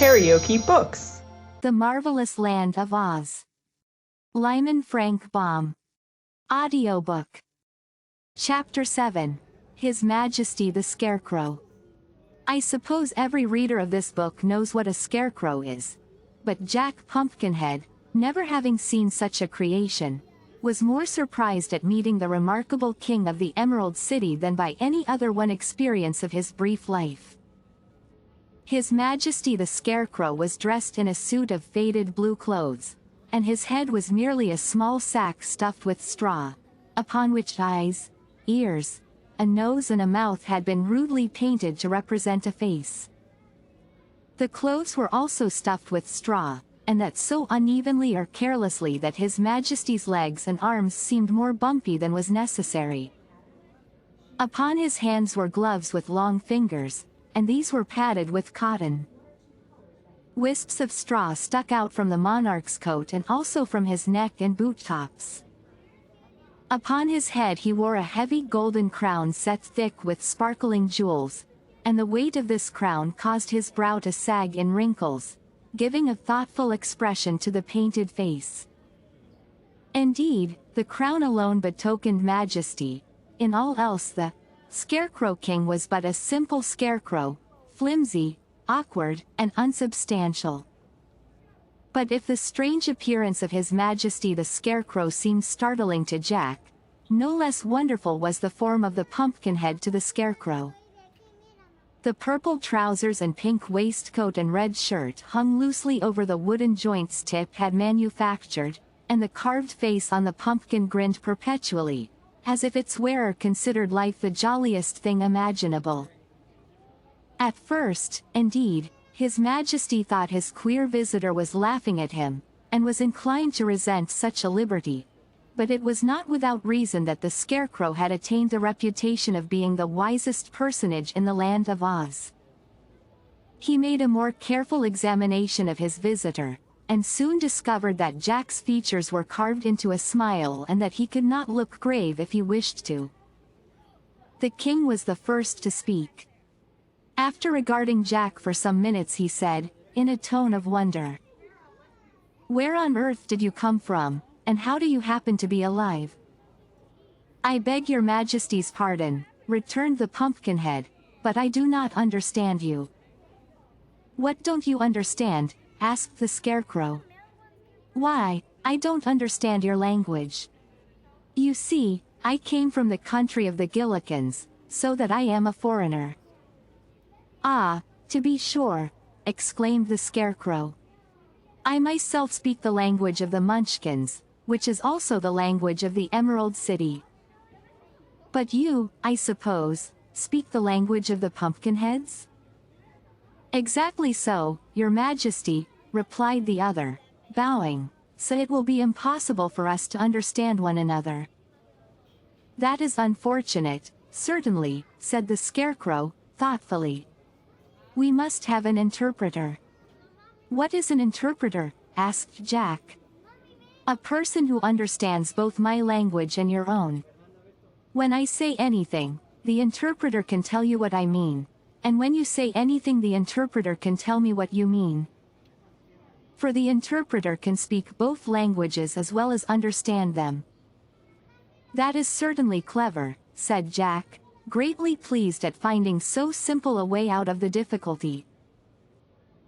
KaraokeBooks. The Marvelous Land of Oz. Lyman Frank Baum. Audiobook. Chapter 7. His Majesty the Scarecrow. I suppose every reader of this book knows what a scarecrow is. But Jack Pumpkinhead, never having seen such a creation, was more surprised at meeting the remarkable king of the Emerald City than by any other one experience of his brief life. His Majesty the Scarecrow was dressed in a suit of faded blue clothes, and his head was merely a small sack stuffed with straw, upon which eyes, ears, a nose and a mouth had been rudely painted to represent a face. The clothes were also stuffed with straw, and that so unevenly or carelessly that His Majesty's legs and arms seemed more bumpy than was necessary. Upon his hands were gloves with long fingers, and these were padded with cotton. Wisps of straw stuck out from the monarch's coat and also from his neck and boot tops. Upon his head he wore a heavy golden crown set thick with sparkling jewels, and the weight of this crown caused his brow to sag in wrinkles, giving a thoughtful expression to the painted face. Indeed, the crown alone betokened majesty. In all else the Scarecrow King was but a simple scarecrow, flimsy, awkward, and unsubstantial. But if the strange appearance of His Majesty the Scarecrow seemed startling to Jack, no less wonderful was the form of the Pumpkinhead to the Scarecrow. The purple trousers and pink waistcoat and red shirt hung loosely over the wooden joints Tip had manufactured, and the carved face on the pumpkin grinned perpetually, as if its wearer considered life the jolliest thing imaginable. At first, indeed, His Majesty thought his queer visitor was laughing at him, and was inclined to resent such a liberty. But it was not without reason that the Scarecrow had attained the reputation of being the wisest personage in the land of Oz. He made a more careful examination of his visitor, and soon discovered that Jack's features were carved into a smile and that he could not look grave if he wished to. The king was the first to speak. After regarding Jack for some minutes he said, in a tone of wonder, "Where on earth did you come from, and how do you happen to be alive?" "I beg your Majesty's pardon," returned the Pumpkinhead, "but I do not understand you." "What don't you understand?" asked the Scarecrow. "Why, I don't understand your language. You see, I came from the country of the Gillikins, so that I am a foreigner." "Ah, to be sure," exclaimed the Scarecrow. "I myself speak the language of the Munchkins, which is also the language of the Emerald City." "But you, I suppose, speak the language of the Pumpkinheads?" "Exactly so, your Majesty," replied the other, bowing, "so it will be impossible for us to understand one another." "That is unfortunate, certainly," said the Scarecrow, thoughtfully. "We must have an interpreter." "What is an interpreter?" asked Jack. "A person who understands both my language and your own. When I say anything, the interpreter can tell you what I mean, and when you say anything the interpreter can tell me what you mean. For the interpreter can speak both languages as well as understand them." "That is certainly clever," said Jack, greatly pleased at finding so simple a way out of the difficulty.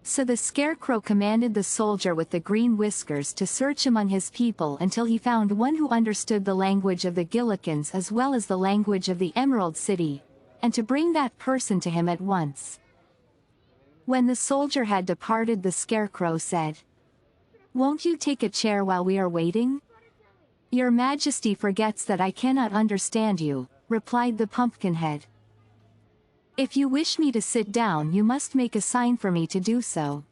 So the Scarecrow commanded the soldier with the green whiskers to search among his people until he found one who understood the language of the Gillikins as well as the language of the Emerald City, and to bring that person to him at once. When the soldier had departed the Scarecrow said, "Won't you take a chair while we are waiting?" "Your Majesty forgets that I cannot understand you," replied the Pumpkinhead. "If you wish me to sit down you must make a sign for me to do so."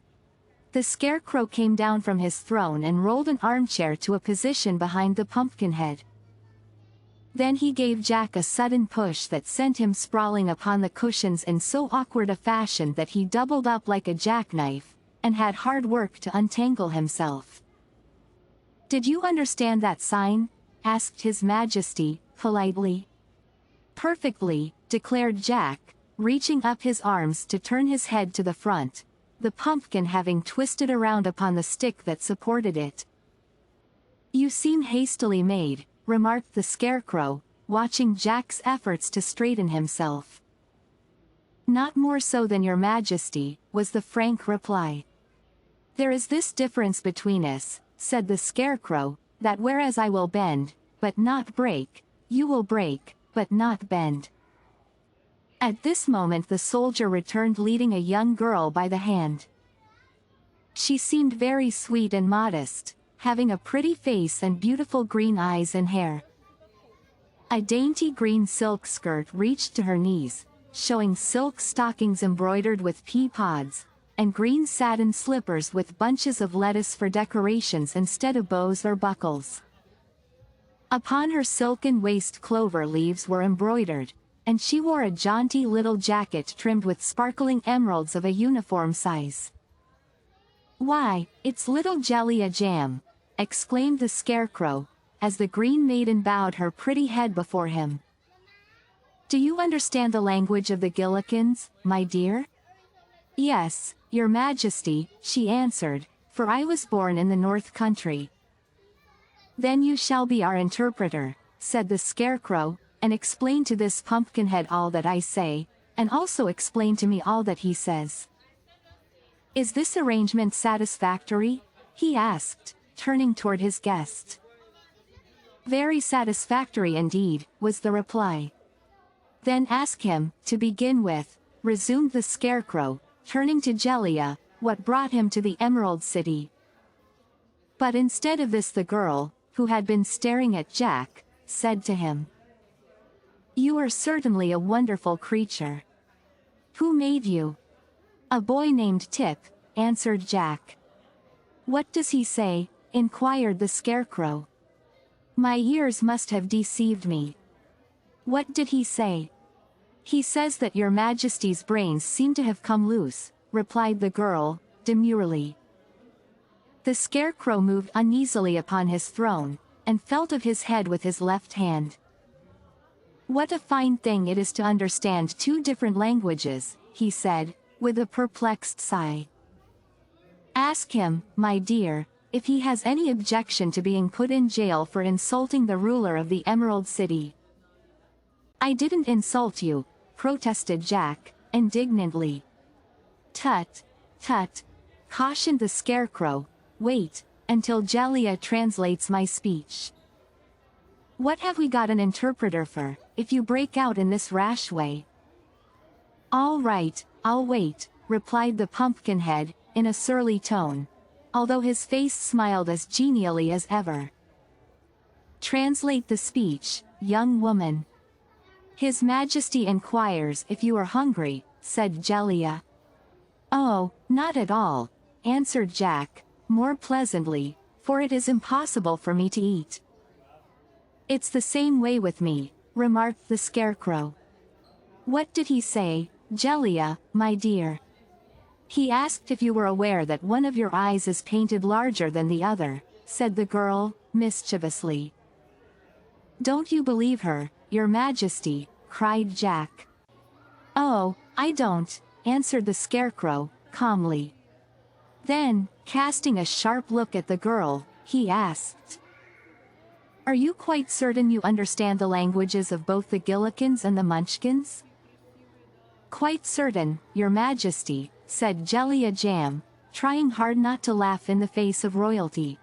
The Scarecrow came down from his throne and rolled an armchair to a position behind the Pumpkinhead. Then he gave Jack a sudden push that sent him sprawling upon the cushions in so awkward a fashion that he doubled up like a jackknife, and had hard work to untangle himself. "Did you understand that sign?" asked His Majesty, politely. "Perfectly," declared Jack, reaching up his arms to turn his head to the front, the pumpkin having twisted around upon the stick that supported it. "You seem hastily made," remarked the Scarecrow, watching Jack's efforts to straighten himself. "Not more so than your Majesty," was the frank reply. "There is this difference between us," said the Scarecrow, "that whereas I will bend, but not break, you will break, but not bend." At this moment the soldier returned leading a young girl by the hand. She seemed very sweet and modest, having a pretty face and beautiful green eyes and hair. A dainty green silk skirt reached to her knees, showing silk stockings embroidered with pea pods, and green satin slippers with bunches of lettuce for decorations instead of bows or buckles. Upon her silken waist clover leaves were embroidered, and she wore a jaunty little jacket trimmed with sparkling emeralds of a uniform size. "Why, it's little Jellia Jam!" exclaimed the Scarecrow, as the Green Maiden bowed her pretty head before him. "Do you understand the language of the Gillikins, my dear?" "Yes, your Majesty," she answered, "for I was born in the North Country." "Then you shall be our interpreter," said the Scarecrow, "and explain to this Pumpkinhead all that I say, and also explain to me all that he says." "Is this arrangement satisfactory?" he asked, turning toward his guest. "Very satisfactory indeed," was the reply. "Then ask him, to begin with," resumed the Scarecrow, turning to Jellia, "what brought him to the Emerald City." But instead of this the girl, who had been staring at Jack, said to him, "You are certainly a wonderful creature. Who made you?" "A boy named Tip," answered Jack. "What does he say?" inquired the Scarecrow. "My ears must have deceived me. What did he say?" "He says that your Majesty's brains seem to have come loose," replied the girl, demurely. The Scarecrow moved uneasily upon his throne, and felt of his head with his left hand. "What a fine thing it is to understand two different languages," he said, with a perplexed sigh. "Ask him, my dear, if he has any objection to being put in jail for insulting the ruler of the Emerald City." "I didn't insult you," protested Jack, indignantly. "Tut, tut," cautioned the Scarecrow, "wait, until Jellia translates my speech." "What have we got an interpreter for, if you break out in this rash way?" "All right, I'll wait," replied the Pumpkinhead, in a surly tone, although his face smiled as genially as ever. "Translate the speech, young woman." "His Majesty inquires if you are hungry," said Jellia. "Oh, not at all," answered Jack, more pleasantly, "for it is impossible for me to eat." "It's the same way with me," remarked the Scarecrow. "What did he say, Jellia, my dear?" "He asked if you were aware that one of your eyes is painted larger than the other," said the girl, mischievously. "Don't you believe her, your Majesty?" cried Jack. "Oh, I don't," answered the Scarecrow, calmly. Then, casting a sharp look at the girl, he asked, "Are you quite certain you understand the languages of both the Gillikins and the Munchkins?" "Quite certain, your Majesty," said Jellia Jam, trying hard not to laugh in the face of royalty.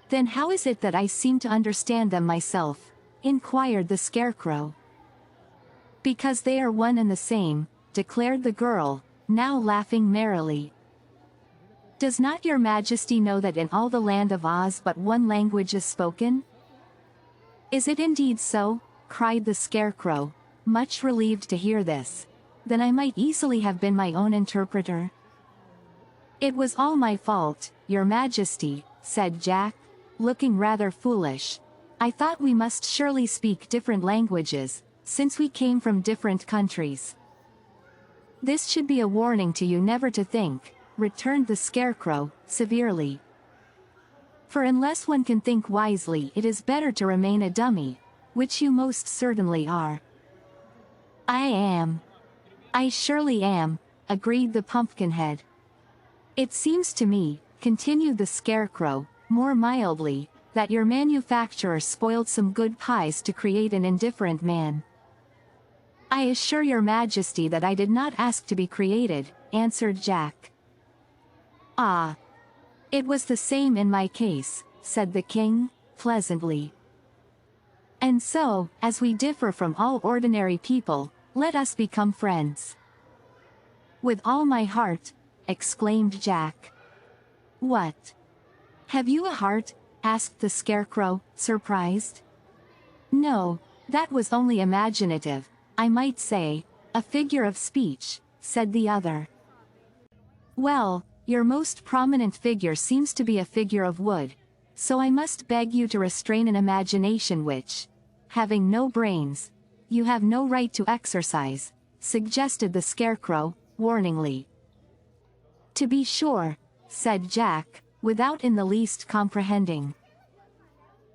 "Then how is it that I seem to understand them myself?" inquired the Scarecrow. "Because they are one and the same," declared the girl, now laughing merrily. "Does not your Majesty know that in all the land of Oz but one language is spoken?" "Is it indeed so?" cried the Scarecrow, much relieved to hear this. "Then I might easily have been my own interpreter." "It was all my fault, your Majesty," said Jack, looking rather foolish. "I thought we must surely speak different languages, since we came from different countries." "This should be a warning to you never to think," returned the Scarecrow, severely. "For unless one can think wisely it is better to remain a dummy, which you most certainly are." "I am. I surely am," agreed the Pumpkinhead. It seems to me, continued the Scarecrow, more mildly, that your manufacturer spoiled some good pies to create an indifferent man. I assure your Majesty that I did not ask to be created, answered Jack. Ah. It was the same in my case, said the king, pleasantly. And so, as we differ from all ordinary people, let us become friends. With all my heart, exclaimed Jack. What? Have you a heart? Asked the Scarecrow, surprised. No, that was only imaginative, I might say, a figure of speech, said the other. Well, your most prominent figure seems to be a figure of wood, so I must beg you to restrain an imagination which, having no brains, you have no right to exercise, suggested the Scarecrow, warningly. To be sure, said Jack, without in the least comprehending.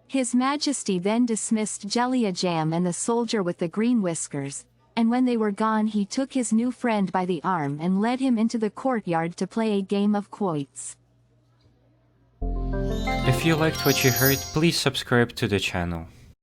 His Majesty then dismissed Jelly-a-Jam and the soldier with the green whiskers, and when they were gone he took his new friend by the arm and led him into the courtyard to play a game of quoits. If you liked what you heard, please subscribe to the channel.